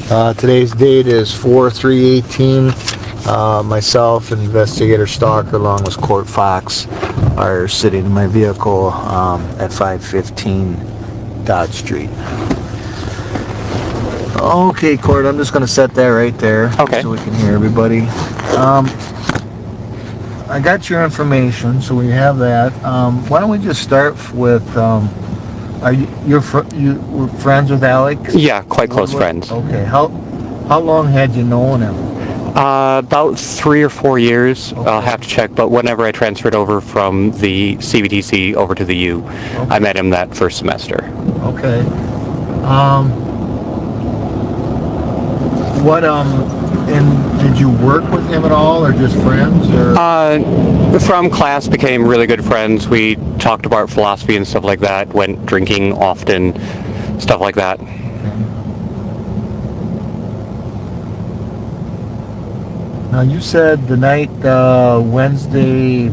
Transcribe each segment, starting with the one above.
Today's date is 4/3/18. Myself and investigator Stalker, along with Court Fox, are sitting in my vehicle at 515 Dodge Street. Okay, Court, I'm just going to set that right there. Okay. So we can hear everybody. I got your information, so we have that. Why don't we just start with, are you were friends with Alex? Yeah, quite close friends. Okay. How long had you known him? About 3 or 4 years. Okay. I'll have to check, but whenever I transferred over from the CBTC over to the U, Okay. I met him that first semester. Okay. And did you work with him at all, or just friends, or? From class, became really good friends. We talked about philosophy and stuff like that, went drinking often, stuff like that. Now, you said the night, Wednesday,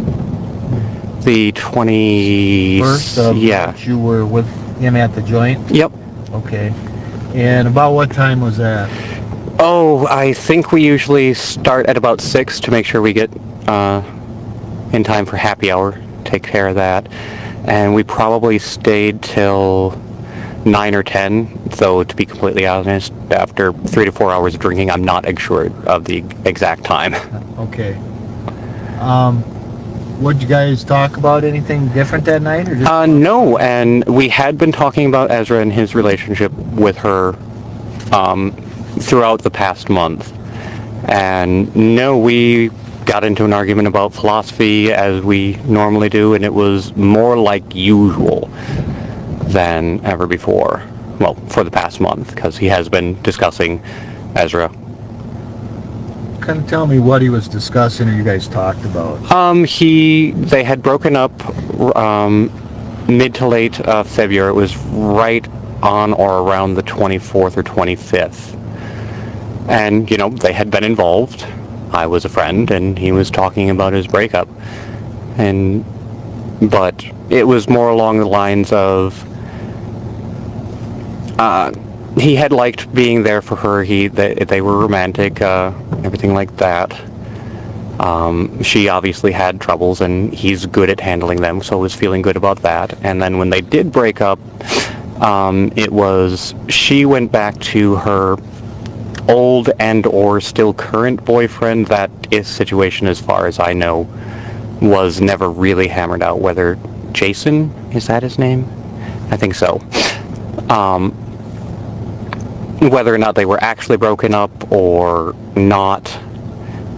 The 1st of yeah. March, you were with him at the joint? Yep. Okay. And about what time was that? Oh, I think we usually start at about 6 to make sure we get in time for happy hour, take care of that. And we probably stayed till 9 or 10, though to be completely honest, after 3 to 4 hours of drinking, I'm not sure of the exact time. Okay. What'd you guys talk about? Anything different that night, or just? No, and we had been talking about Ezra and his relationship with her throughout the past month. And no, we got into an argument about philosophy as we normally do, and it was more like usual than ever before. Well, for the past month, because he has been discussing Ezra. Kind of tell me what he was discussing, or you guys talked about. They had broken up mid to late February. It was right on or around the 24th or 25th. And, you know, they had been involved. I was a friend, and he was talking about his breakup. But it was more along the lines of, he had liked being there for her. They were romantic, everything like that. She obviously had troubles, and he's good at handling them, so was feeling good about that. And then when they did break up, it was, she went back to her old and or still current boyfriend. That situation, as far as I know, was never really hammered out. Whether Jason, is that his name? I think so. Whether or not they were actually broken up or not,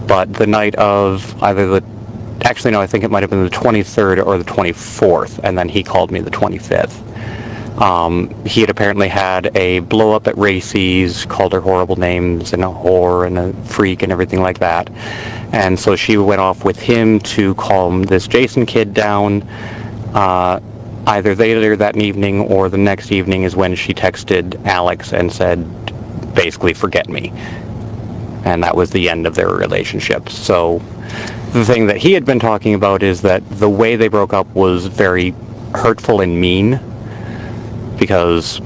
but the night of I think it might have been the 23rd or the 24th, and then he called me the 25th. He had apparently had a blow up at Racy's, called her horrible names and a whore and a freak and everything like that. And so she went off with him to calm this Jason kid down. Either later that evening or the next evening is when she texted Alex and said, basically, forget me. And that was the end of their relationship. So the thing that he had been talking about is that the way they broke up was very hurtful and mean, because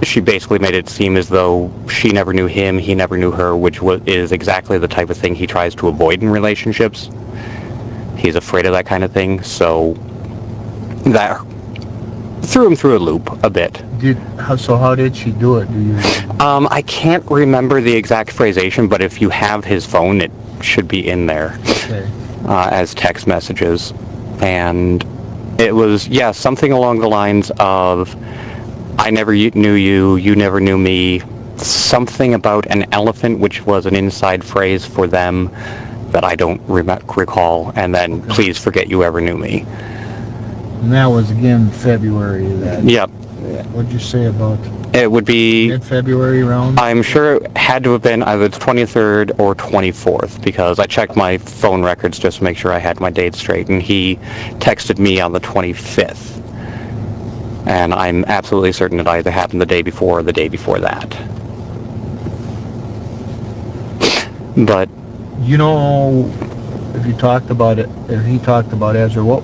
she basically made it seem as though she never knew him, he never knew her, which is exactly the type of thing he tries to avoid in relationships. He's afraid of that kind of thing, so that threw him through a loop a bit. So how did she do it? I can't remember the exact phrasation, but if you have his phone, it should be in there. Okay. As text messages. And it was, something along the lines of, I never knew you, you never knew me. Something about an elephant, which was an inside phrase for them that I don't recall. And then, please forget you ever knew me. And that was again February of that. Yep. What'd you say about? It would be mid-February around? I'm sure it had to have been either the 23rd or 24th, because I checked my phone records just to make sure I had my dates straight, and he texted me on the 25th. And I'm absolutely certain it either happened the day before or the day before that. But you know, if he talked about Ezra, what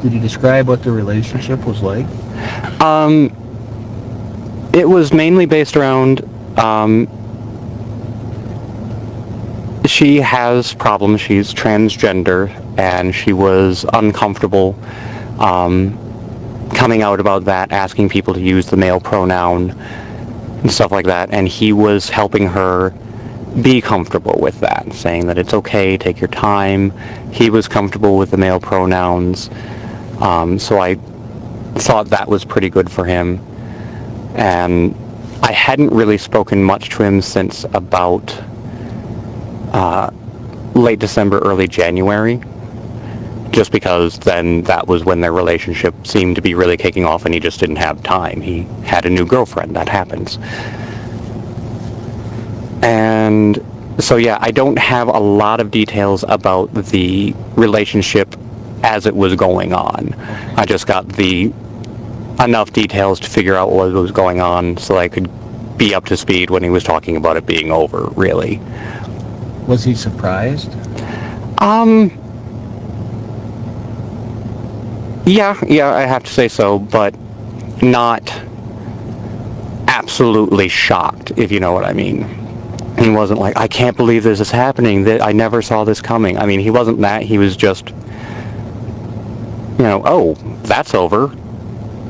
did he describe what the relationship was like? It was mainly based around she has problems. She's transgender, and she was uncomfortable coming out about that, asking people to use the male pronoun and stuff like that, and he was helping her be comfortable with that, saying that it's okay, take your time. He was comfortable with the male pronouns, so I thought that was pretty good for him. And I hadn't really spoken much to him since about late December, early January, just because then that was when their relationship seemed to be really kicking off and he just didn't have time. He had a new girlfriend. That happens. And so yeah, I don't have a lot of details about the relationship as it was going on. I just got enough details to figure out what was going on so I could be up to speed when he was talking about it being over, really. Was he surprised? Yeah, I have to say so, but not absolutely shocked, if you know what I mean. He wasn't like, I can't believe this is happening, that I never saw this coming. I mean, he wasn't that. He was just, oh, that's over.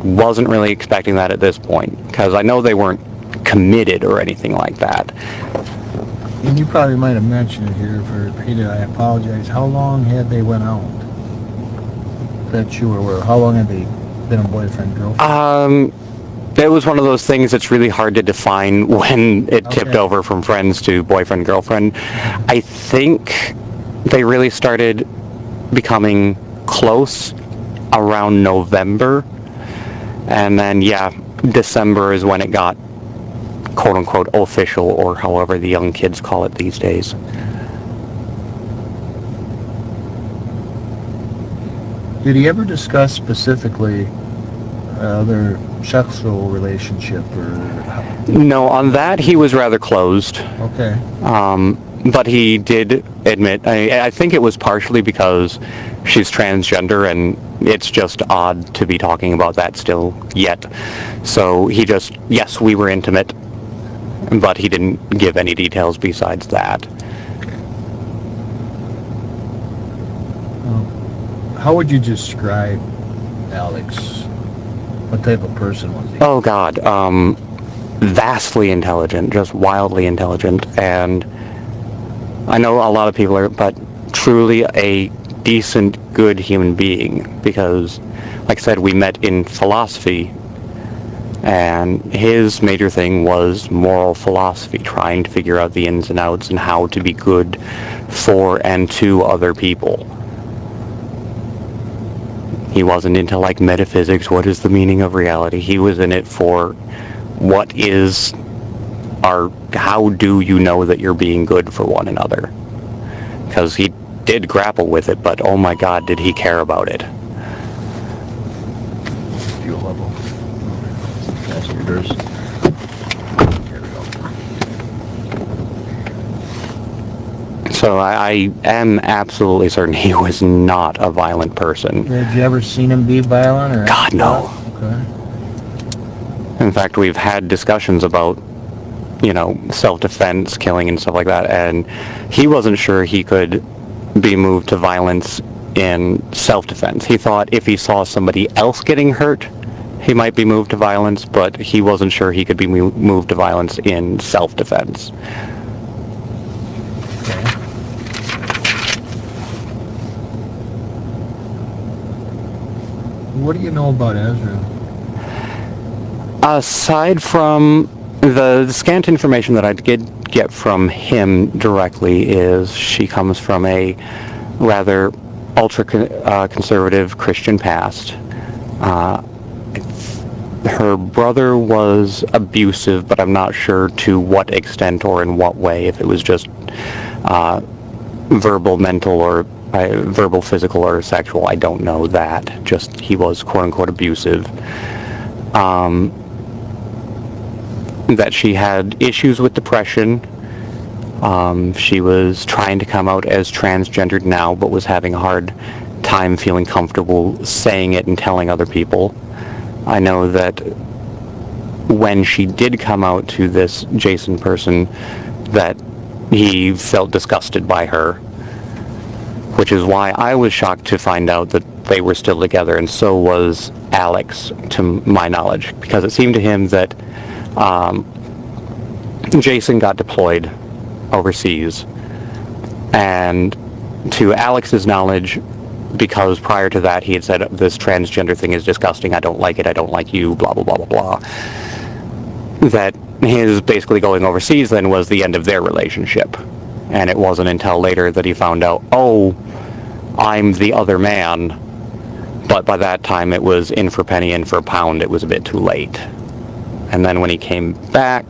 Wasn't really expecting that at this point, because I know they weren't committed or anything like that. And you probably might have mentioned it here. For repeated, I apologize. How long had they went out? That you were aware. How long had they been a boyfriend, girlfriend? It was one of those things that's really hard to define when it tipped over from friends to boyfriend, girlfriend. I think they really started becoming close around November. And then, yeah, December is when it got quote-unquote official, or however the young kids call it these days. Did he ever discuss specifically their sexual relationship? No, on that he was rather closed. Okay. But he did admit, I think it was partially because she's transgender and it's just odd to be talking about that still yet. So he just, yes, we were intimate, but he didn't give any details besides that. How would you describe Alex? What type of person was he? Oh God, vastly intelligent, just wildly intelligent, and I know a lot of people are, but truly a decent, good human being, because, like I said, we met in philosophy, and his major thing was moral philosophy, trying to figure out the ins and outs and how to be good for and to other people. He wasn't into like metaphysics, what is the meaning of reality. He was in it for what is how do you know that you're being good for one another? Because he did grapple with it, but oh my God, did he care about it. Fuel level. Passengers. Here we go. So I am absolutely certain he was not a violent person. Had you ever seen him be violent? Or God, no. Okay. In fact, we've had discussions about, self-defense, killing and stuff like that, and he wasn't sure he could be moved to violence in self-defense. He thought if he saw somebody else getting hurt, he might be moved to violence, but he wasn't sure he could be moved to violence in self-defense. Okay. What do you know about Ezra? Aside from the scant information that I did get from him directly, is she comes from a rather ultra-conservative Christian past. Her brother was abusive, but I'm not sure to what extent or in what way, if it was just verbal, mental, or verbal, physical, or sexual. I don't know that. Just he was quote-unquote abusive. That she had issues with depression. She was trying to come out as transgendered now, but was having a hard time feeling comfortable saying it and telling other people. I know that when she did come out to this Jason person, that he felt disgusted by her, which is why I was shocked to find out that they were still together, and so was Alex, to my knowledge, because it seemed to him that Jason got deployed overseas, and to Alex's knowledge, because prior to that he had said, this transgender thing is disgusting, I don't like it, I don't like you, blah, blah, blah, blah, blah, that his basically going overseas then was the end of their relationship. And it wasn't until later that he found out, oh, I'm the other man. But by that time it was in for a penny, in for a pound. It was a bit too late. And then when he came back,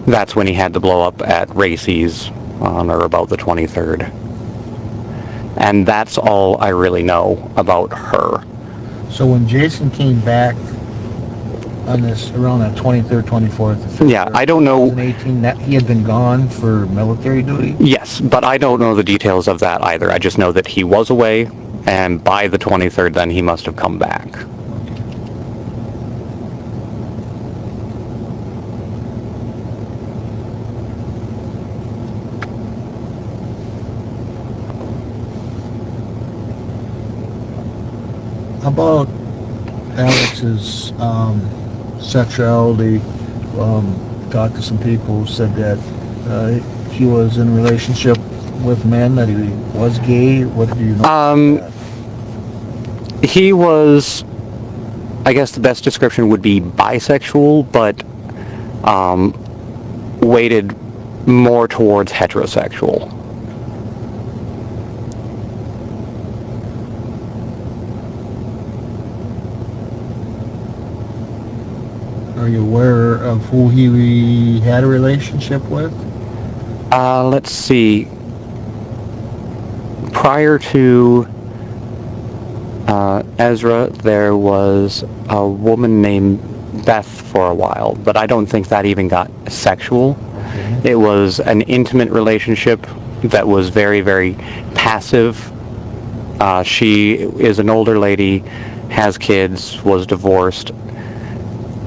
that's when he had the blow up at Racy's on or about the 23rd. And that's all I really know about her. So when Jason came back on this, around that 23rd, 24th, yeah, I don't know. 2018, that he had been gone for military duty? Yes, but I don't know the details of that either. I just know that he was away, and by the 23rd then he must have come back. About Alex's sexuality, talked to some people who said that he was in a relationship with men, that he was gay. What do you know? He was, I guess the best description would be bisexual, but weighted more towards heterosexual. Are you aware of who he had a relationship with? Let's see. Prior to Ezra, there was a woman named Beth for a while, but I don't think that even got sexual. Okay. It was an intimate relationship that was very, very passive. She is an older lady, has kids, was divorced,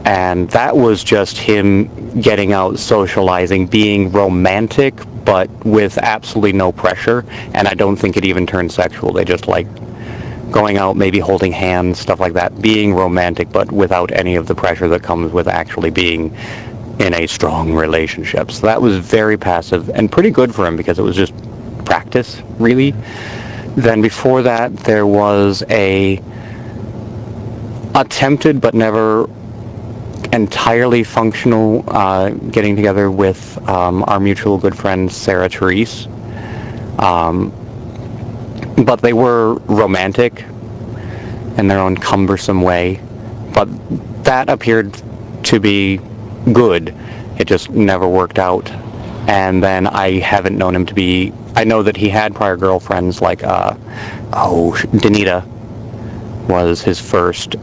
and that was just him getting out, socializing, being romantic, but with absolutely no pressure. And I don't think it even turned sexual. They just like going out, maybe holding hands, stuff like that, being romantic, but without any of the pressure that comes with actually being in a strong relationship. So that was very passive and pretty good for him because it was just practice, really. Then before that, there was a attempted but never entirely functional getting together with our mutual good friend Sarah Therese, but they were romantic in their own cumbersome way, but that appeared to be good. It just never worked out. And then I haven't known him to be, I know that he had prior girlfriends like Danita was his first.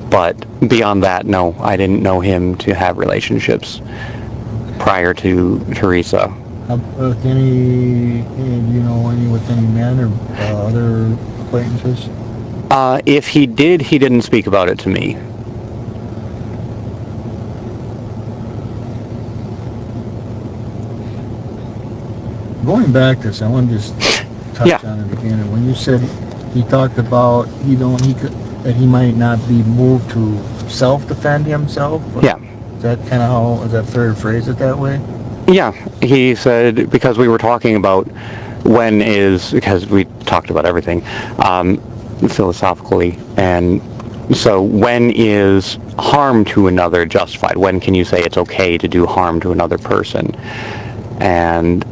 But beyond that, no, I didn't know him to have relationships prior to Teresa. With any, do you know any with any men or other acquaintances? If he did, he didn't speak about it to me. Going back to this, I want to just touch on it again. When you said he talked about that he might not be moved to self-defend himself. Yeah. Is that kind of how, is that fair to phrase it that way? Yeah. He said, because we were talking about because we talked about everything philosophically, and so when is harm to another justified? When can you say it's okay to do harm to another person? And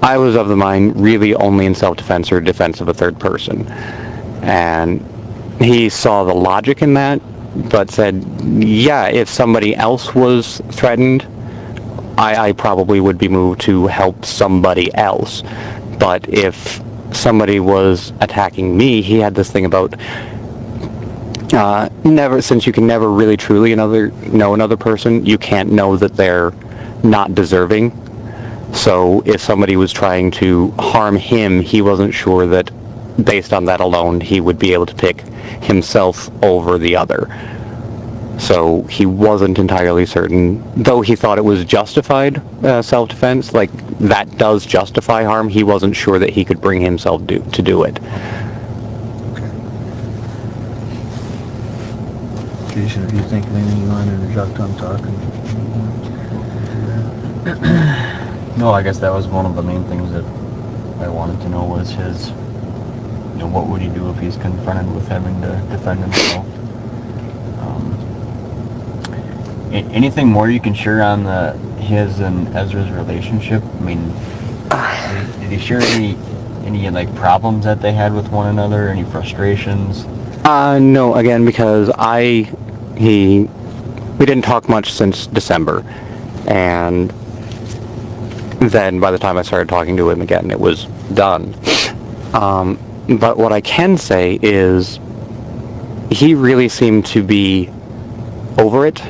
I was of the mind really only in self-defense or defense of a third person. And he saw the logic in that, but said, yeah, if somebody else was threatened, I probably would be moved to help somebody else. But if somebody was attacking me, he had this thing about since you can never really truly know another person, you can't know that they're not deserving. So if somebody was trying to harm him, he wasn't sure that based on that alone, he would be able to pick himself over the other. So he wasn't entirely certain, though he thought it was justified self-defense, like that does justify harm. He wasn't sure that he could bring himself to do it. Jason, if you think of anything you want to interject, I'm talking. No, I guess that was one of the main things that I wanted to know was his, what would he do if he's confronted with having to defend himself? Anything more you can share on his and Ezra's relationship? I mean, did he share any like problems that they had with one another? Any frustrations? No, again, because we didn't talk much since December, and then by the time I started talking to him again, it was done. But what I can say is he really seemed to be over it.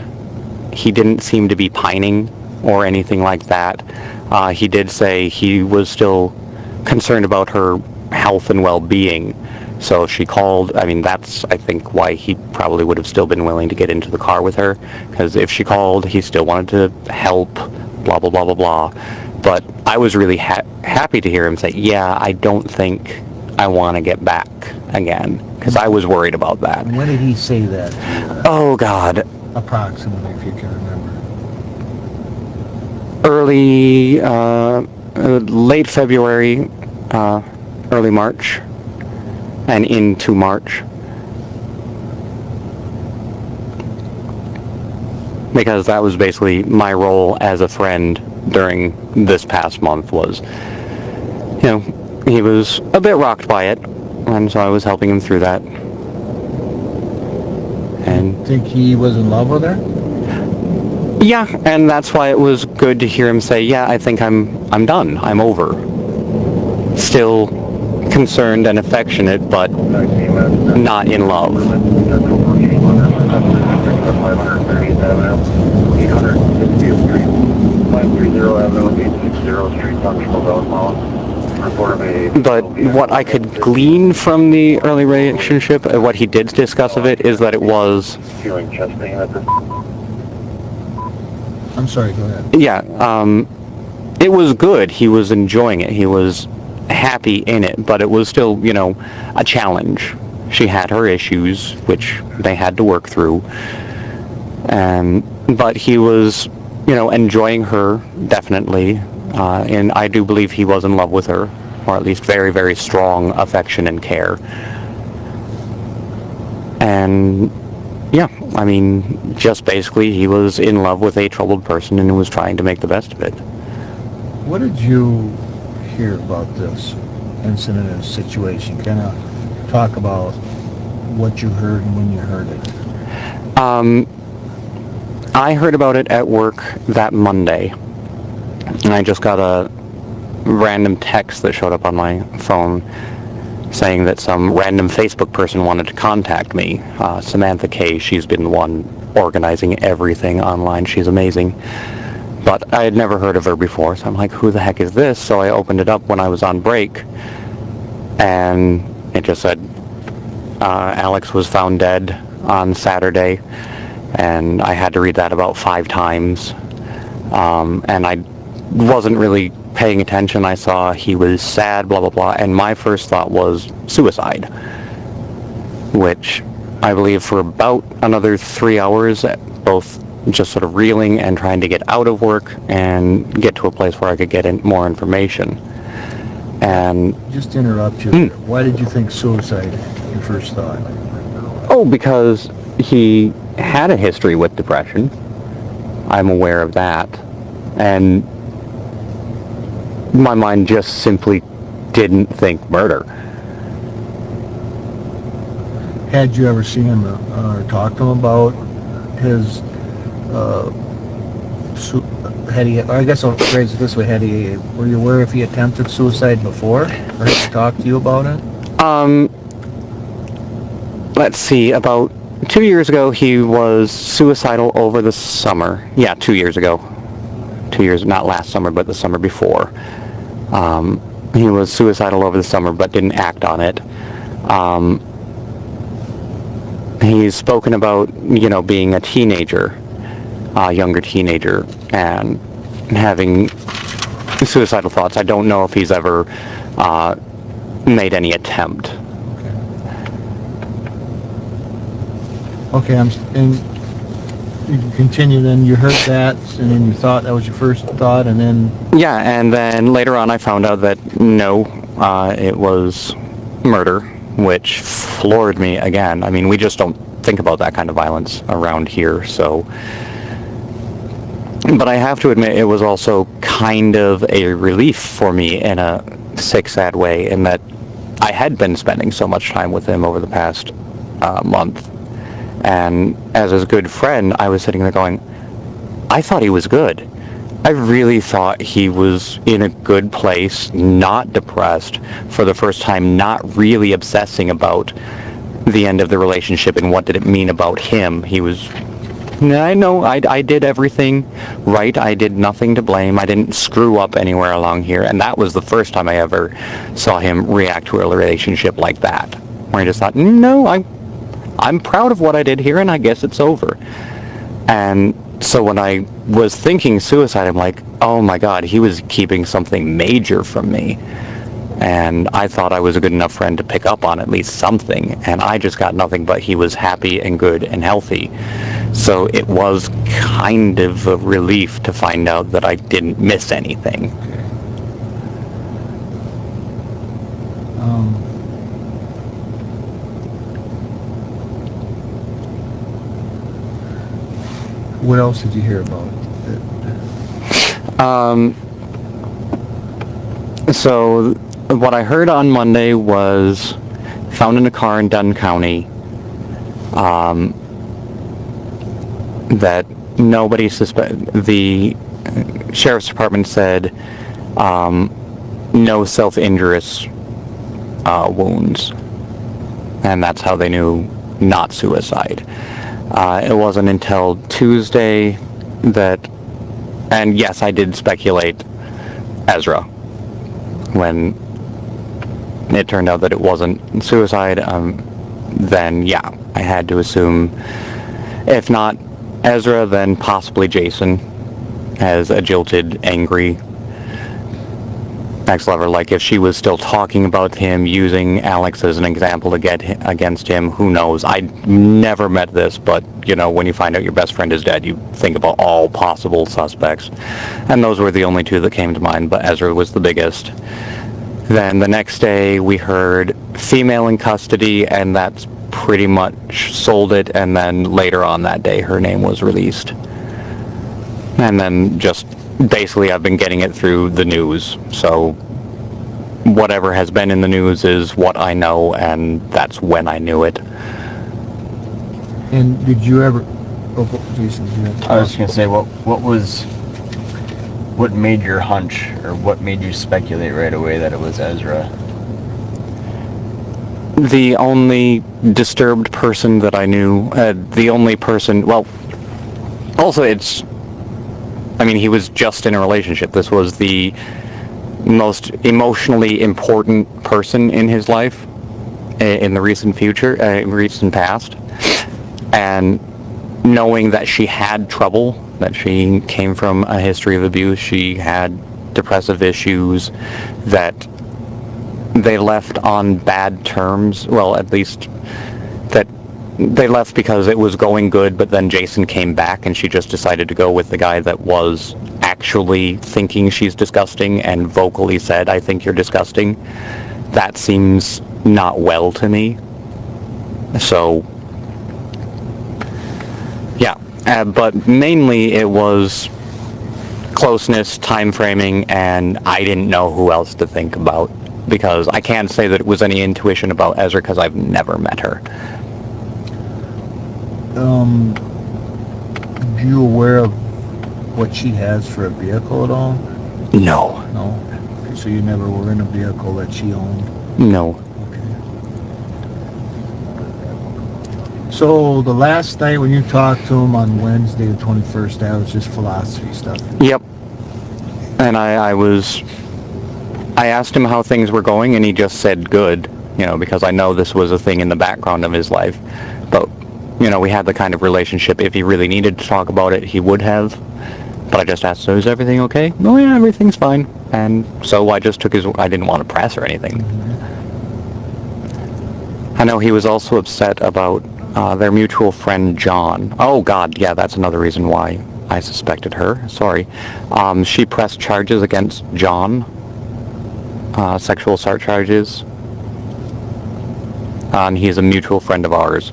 He didn't seem to be pining or anything like that. He did say he was still concerned about her health and well-being. So if she called, I mean, that's, I think, why he probably would have still been willing to get into the car with her. Because if she called, he still wanted to help, blah, blah, blah, blah, blah. But I was really happy to hear him say, yeah, I don't think I want to get back again. Because I was worried about that. When did he say that to you? Oh, God. Approximately, if you can remember. Early, late February, early March, and into March. Because that was basically my role as a friend during this past month was, he was a bit rocked by it, and so I was helping him through that. And Think he was in love with her? yeah, and that's why it was good to hear him say, yeah, I think I'm done. I'm over. Still concerned and affectionate, but not in love. But what I could glean from the early relationship, what he did discuss of it, is that it was... I'm sorry, go ahead. Yeah, it was good. He was enjoying it. He was happy in it, but it was still, a challenge. She had her issues, which they had to work through. But he was, enjoying her, definitely. And I do believe he was in love with her, or at least very, very strong affection and care. And yeah, I mean, just basically he was in love with a troubled person and was trying to make the best of it. What did you hear about this incident and situation? Kind of talk about what you heard and when you heard it. I heard about it at work that Monday, and I just got a random text that showed up on my phone saying that some random Facebook person wanted to contact me. Samantha K, she's been the one organizing everything online. She's amazing. But I had never heard of her before, so I'm like, who the heck is this? So I opened it up when I was on break, and it just said, Alex was found dead on Saturday, and I had to read that about 5 times. And I wasn't really paying attention. I saw he was sad, blah, blah, blah, and my first thought was suicide, which I believe for about another 3 hours, both just sort of reeling and trying to get out of work and get to a place where I could get in more information. And just to interrupt you, why did you think suicide, your first thought? Oh, because he had a history with depression. I'm aware of that. And my mind just simply didn't think murder. Had you ever seen him or talked to him about his, I guess I'll phrase it this way, were you aware if he attempted suicide before? Or had he talked to you about it? Let's see, about 2 years ago he was suicidal over the summer. Yeah, 2 years ago. 2 years, not last summer, but the summer before. He was suicidal over the summer, but didn't act on it. He's spoken about, being a teenager, younger teenager, and having suicidal thoughts. I don't know if he's ever made any attempt. Okay, and you can continue then. You heard that, and then you thought that was your first thought, and then... Yeah, and then later on I found out that no, it was murder, which floored me again. I mean, we just don't think about that kind of violence around here, so... But I have to admit, it was also kind of a relief for me in a sick, sad way, in that I had been spending so much time with him over the past month. And as his good friend, I was sitting there going, I thought he was good. I really thought he was in a good place, not depressed, for the first time, not really obsessing about the end of the relationship and what did it mean about him. He was... I know I did everything right. I did nothing to blame. I didn't screw up anywhere along here. And that was the first time I ever saw him react to a relationship like that. Where I just thought, no, I'm proud of what I did here and I guess it's over. And so when I was thinking suicide, I'm like, oh my God, he was keeping something major from me. And I thought I was a good enough friend to pick up on at least something. And I just got nothing but he was happy and good and healthy. So it was kind of a relief to find out that I didn't miss anything. What else did you hear about it? So what I heard on Monday was found in a car in Dunn County. That nobody the sheriff's department said no self-injurious wounds, and that's how they knew not suicide. It wasn't until Tuesday that, and yes, I did speculate Ezra when it turned out that it wasn't suicide. Then yeah, I had to assume, if not Ezra, then possibly Jason, as a jilted, angry ex-lover. Like, if she was still talking about him, using Alex as an example to get against him, who knows? I never met this, but, when you find out your best friend is dead, you think about all possible suspects. And those were the only two that came to mind, but Ezra was the biggest. Then the next day, we heard female in custody, and that's pretty much sold it. And then later on that day, her name was released. And then just basically I've been getting it through the news. So whatever has been in the news is what I know, and that's when I knew it. And did you ever... Oh, Jason, you have to... I was going to say, what made your hunch, or what made you speculate right away that it was Ezra? The only disturbed person that I knew, the only person, well, also he was just in a relationship. This was the most emotionally important person in his life in the recent past. And knowing that she had trouble, that she came from a history of abuse, she had depressive issues, that they left on bad terms. Well, at least that they left because it was going good, but then Jason came back and she just decided to go with the guy that was actually thinking she's disgusting and vocally said, I think you're disgusting. That seems not well to me. So, yeah. But mainly it was closeness, time framing, and I didn't know who else to think about. Because I can't say that it was any intuition about Ezra because I've never met her. Are you aware of what she has for a vehicle at all? No. No? Okay, so you never were in a vehicle that she owned? No. Okay. So the last night when you talked to him on Wednesday the 21st, that was just philosophy stuff? Yep. And I asked him how things were going, and he just said good, because I know this was a thing in the background of his life. But we had the kind of relationship, if he really needed to talk about it, he would have. But I just asked, so is everything okay? Oh yeah, everything's fine. And so I just took I didn't want to press or anything. I know he was also upset about their mutual friend, John. Oh God, yeah, that's another reason why I suspected her. Sorry. She pressed charges against John, sexual assault charges. And he's a mutual friend of ours.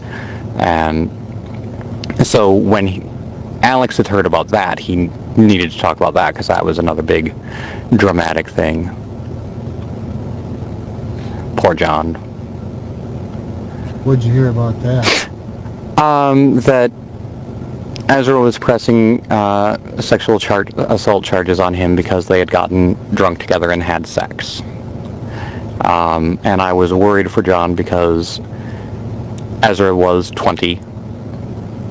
And so when Alex had heard about that, he needed to talk about that because that was another big dramatic thing. Poor John. What'd you hear about that? That Ezra was pressing sexual assault charges on him because they had gotten drunk together and had sex. And I was worried for John because Ezra was 20.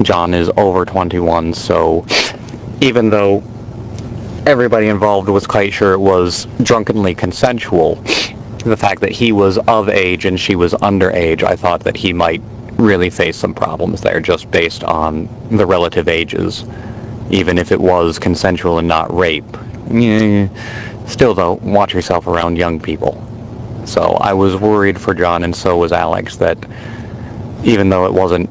John is over 21, so even though everybody involved was quite sure it was drunkenly consensual, the fact that he was of age and she was underage, I thought that he might really face some problems there just based on the relative ages, even if it was consensual and not rape. Still though, watch yourself around young people. So I was worried for John, and so was Alex, that even though it wasn't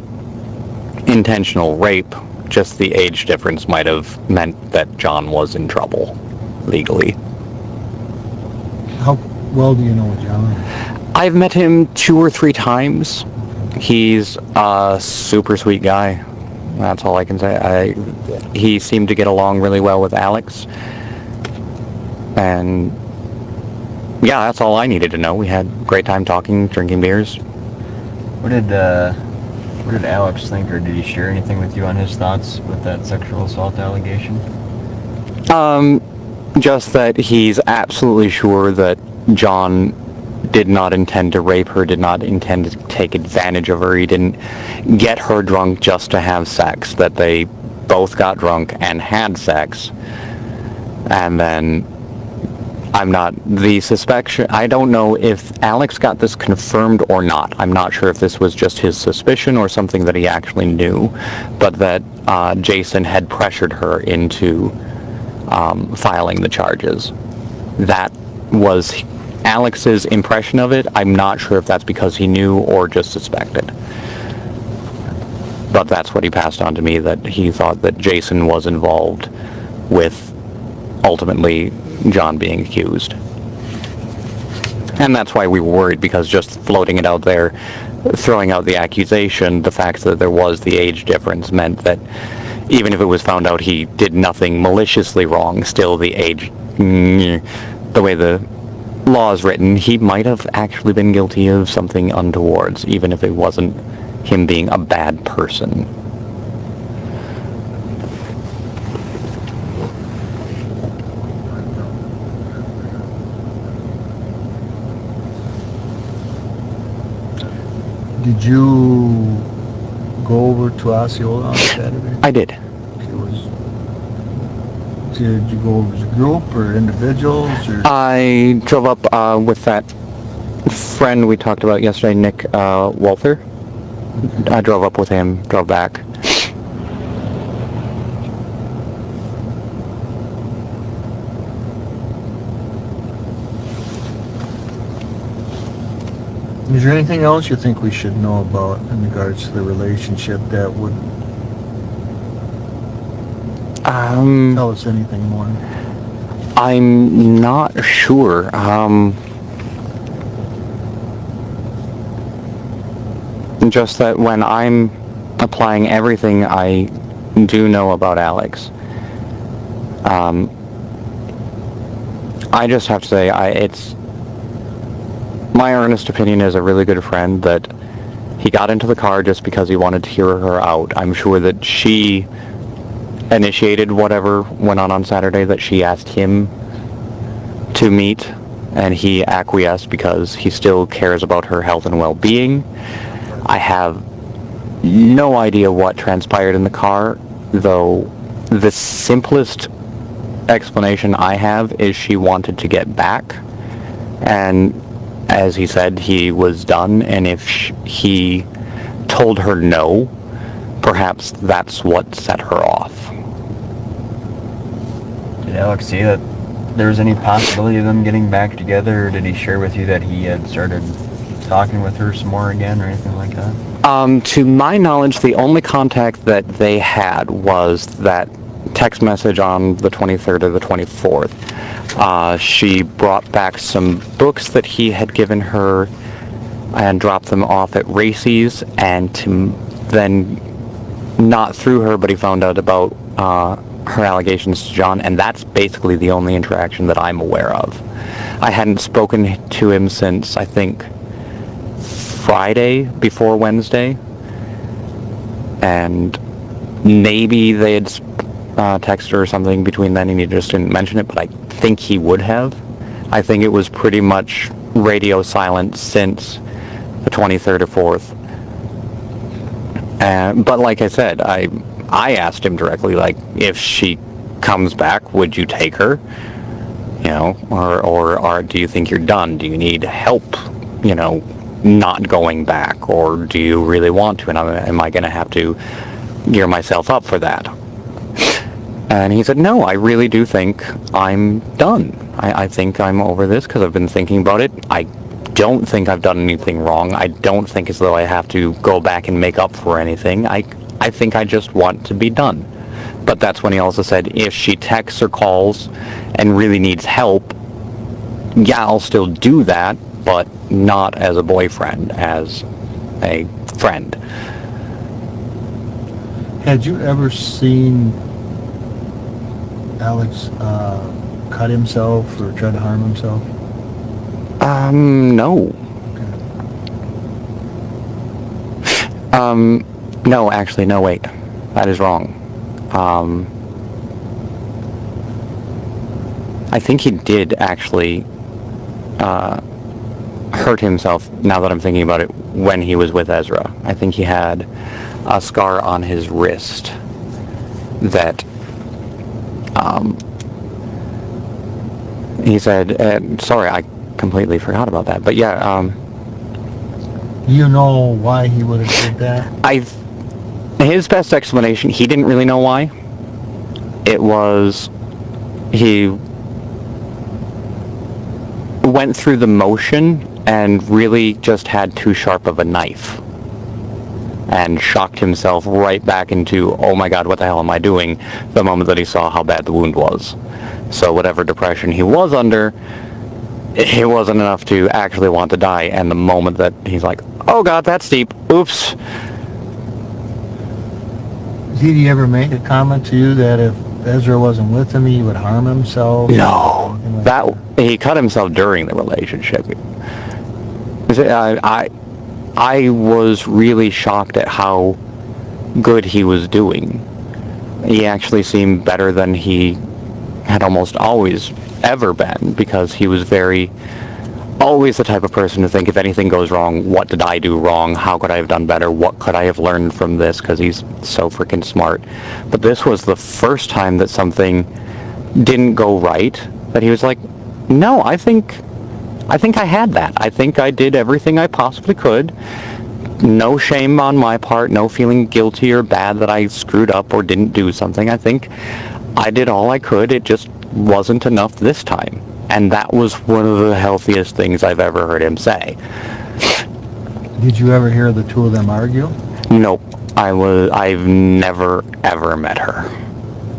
intentional rape, just the age difference might have meant that John was in trouble legally. How well do you know John? I've met him 2 or 3 times. He's a super sweet guy. That's all I can say. He seemed to get along really well with Alex. And yeah, that's all I needed to know. We had a great time talking, drinking beers. What did Alex think, or did he share anything with you on his thoughts with that sexual assault allegation? Just that he's absolutely sure that John did not intend to rape her, did not intend to take advantage of her. He didn't get her drunk just to have sex, that they both got drunk and had sex. And then I don't know if Alex got this confirmed or not. I'm not sure if this was just his suspicion or something that he actually knew, but that Jason had pressured her into filing the charges. That was Alex's impression of it. I'm not sure if that's because he knew or just suspected. But that's what he passed on to me, that he thought that Jason was involved with ultimately John being accused. And that's why we were worried, because just floating it out there, throwing out the accusation, the fact that there was the age difference meant that even if it was found out he did nothing maliciously wrong, still the age, the way the law is written, he might have actually been guilty of something untowards, even if it wasn't him being a bad person. Did you go over to Osceola on Saturday? I did. Did you go over as a group or individuals? Or? I drove up with that friend we talked about yesterday, Nick Walther. I drove up with him, drove back. Is there anything else you think we should know about in regards to the relationship that would tell us anything more? I'm not sure. Just that when I'm applying everything I do know about Alex, I just have to say, it's my earnest opinion as a really good friend that he got into the car just because he wanted to hear her out. I'm sure that she initiated whatever went on Saturday, that she asked him to meet, and he acquiesced because he still cares about her health and well-being. I have no idea what transpired in the car, though the simplest explanation I have is she wanted to get back, and as he said, he was done, and if he told her no, perhaps that's what set her off. Did Alex see that there was any possibility of them getting back together, or did he share with you that he had started talking with her some more again, or anything like that? To my knowledge, the only contact that they had was that text message on the 23rd or the 24th. She brought back some books that he had given her and dropped them off at Racy's, and then, not through her, but he found out about her allegations to John, and that's basically the only interaction that I'm aware of. I hadn't spoken to him since, I think, Friday before Wednesday, and maybe they had texted or something between then and he just didn't mention it, but I think he would have. I think it was pretty much radio silent since the 23rd or 4th. But like I said, I asked him directly, like, if she comes back, would you take her? You know, or do you think you're done? Do you need help, you know, not going back, or do you really want to? And am I going to have to gear myself up for that? And he said, no, I really do think I'm done. I think I'm over this because I've been thinking about it. I don't think I've done anything wrong. I don't think as though I have to go back and make up for anything. I think I just want to be done. But that's when he also said, if she texts or calls and really needs help, yeah, I'll still do that, but not as a boyfriend, as a friend. Had you ever seen Alex cut himself or try to harm himself? No. Okay. No, actually, no, wait. That is wrong. I think he did actually hurt himself, now that I'm thinking about it, when he was with Ezra. I think he had a scar on his wrist that he said, sorry, I completely forgot about that. But yeah, You know why he would have did that? his best explanation, he didn't really know why. It was, he went through the motion and really just had too sharp of a knife and shocked himself right back into, oh my god, what the hell am I doing, the moment that he saw how bad the wound was. So whatever depression he was under, it wasn't enough to actually want to die, and the moment that he's like, oh god, that's deep, oops. Did he ever make a comment to you that if Ezra wasn't with him, he would harm himself? No, Like that he cut himself during the relationship. I was really shocked at how good he was doing. He actually seemed better than he had almost always ever been, because he was always the type of person to think, if anything goes wrong, what did I do wrong? How could I have done better? What could I have learned from this? Because he's so freaking smart. But this was the first time that something didn't go right, that he was like, no, I think I had that. I think I did everything I possibly could. No shame on my part, no feeling guilty or bad that I screwed up or didn't do something. I think I did all I could. It just wasn't enough this time. And that was one of the healthiest things I've ever heard him say. Did you ever hear the two of them argue? Nope. I've never ever met her.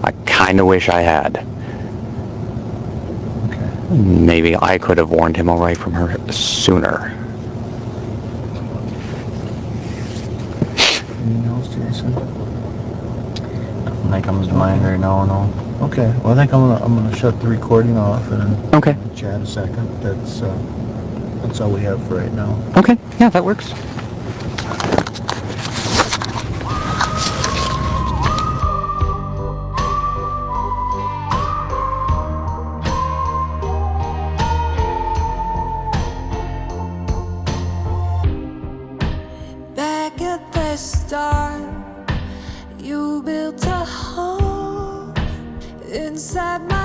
I kind of wish I had. Okay. Maybe I could have warned him away from her sooner. Anything else, Jason? Nothing that comes to mind right now, no. Okay. Well, I think I'm gonna shut the recording off and Okay. chat a second. That's all we have for right now. Okay. Yeah, that works. Back at the start, you built a home inside my